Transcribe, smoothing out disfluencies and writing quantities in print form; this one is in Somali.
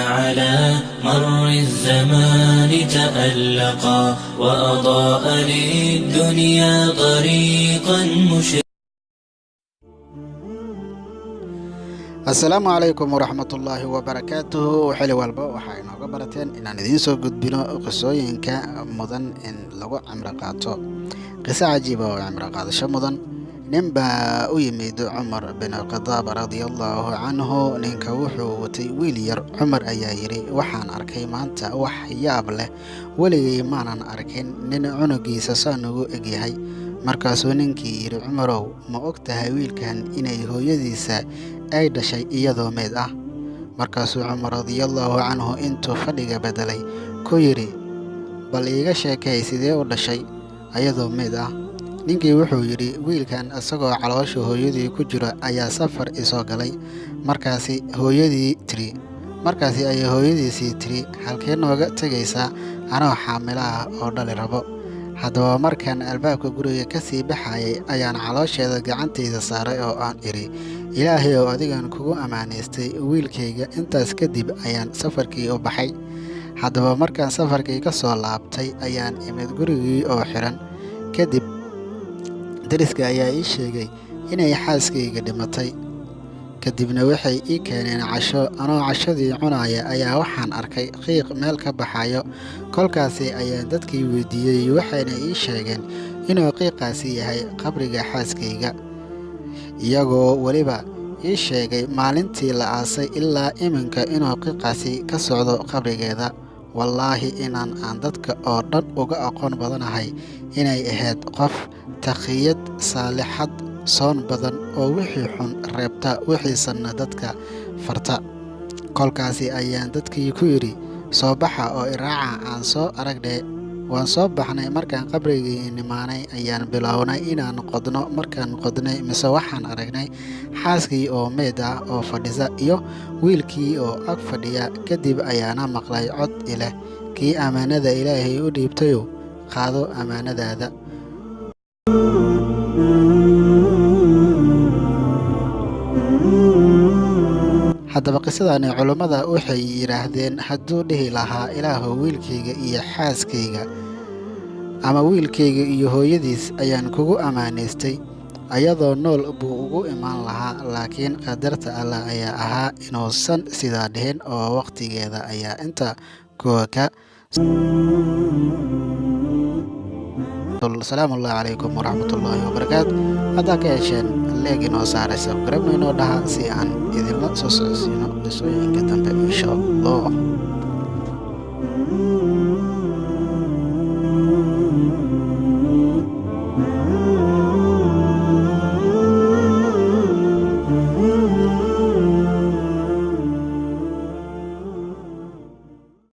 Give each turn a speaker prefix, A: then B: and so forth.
A: على مر الزمان تألقا وأضاء للدنيا طريقا مشرقا.
B: asalaamu calaykum waraxmatullaahi wabarakaatuhu. xili walba waxaa inooga barateen inaan idiin soo gudbino qisooyinka mudan in lagu cimro qaato. qiso cajiiba oo cimro qaadasho mudan. nin baa u yimid cumar bin khadaab radiallahu canhu. ninka wuxuu watay wiil yar. cumar ayaa yidhi, waxaan arkay maanta wax yaab leh, weligay maanan arkin nin cunugiisa saa nugu egyahay. markaasuu ninkii yidhi, cumarow, ma og tahay wiilkan inay hooyadiisa ay dhashay iyadoo meed ah? markaasuu cumar radiallahu canhu intuu fadhiga bedelay ku yidhi, bal iiga sheekay sidee u dhashay ayadoo meed ah? ninkii wuxuu yidhi, wiilkan isagoo caloosha hooyadii ku jira ayaa safar isoo galay. markaasi ayay hooyadiisii tiri, halkee nooga tegaysaa anoo xaamilo ah oo dhali rabo? haddaba markaan albaabka guriga ka sii baxayay ayaan caloosheeda gacantayda saaray oo aan idhi, ilaahay ow adigan kugu ammaanaystay wiilkayga. intaas kadib ayaan safarkii u baxay. haddaba markaan safarkii ka soo laabtay ayaan imid gurigii oo xiran. kadib deriska ayaa ii sheegay inay xaaskayga dhimatay. kadibna waxay ii keeneen casho. anoo cashadii cunaya ayaa waxaan arkay qiiq meel ka baxayo. kolkaasi ayaan dadkii weydiiyey, waxayna ii sheegeen inuu qiiqaasi yahay qabriga xaaskayga, iyagoo weliba ii sheegay maalintii la aasay ilaa iminka inuu qiiqaasi ka socdo qabrigeeda. wallaahi aan dadka oo dhan uga aqoon badanahay inay ahayd qof taqiyad, saalixad, soon badan oo wixii xun reebta, wixiisanna dadka farta. kolkaasi ayaan dadkii ku yidhi, soo baxa oo iraaca aan soo aragne. waan soo baxnay. markaan qabrigii nimaanay ayaan bilownay inaan qodno. markaan qodnay mise waxaan aragnay xaaskii oo meed ah oo fadhisa iyo wiilkii oo ag fadhiya. kadib ayaana maqlay cod ileh, kii ammaanada ilaahay u dhiibtayow, qaado ammaanadaada. haddaba qisadani culummada waxay yidhaahdeen, hadduu dhihi lahaa ilaahow wiilkayga iyo xaaskayga ama wiilkayga iyo hooyadiis ayaan kugu ammaanaystay, ayadoo nool buu ugu imaan lahaa. laakiin qadarta allah ayaa ahaa inuusan sidaa dhihin, oo waqtigeeda ayaa inta kuwa ka. asalaamu calaykum waraxmatullaahi wabarakaatu. haddaa ka hesheen leeg inoo saaraysa garabna inoo dhaha si aan idinla soo socodsiino qisooyinka dambe insha allah.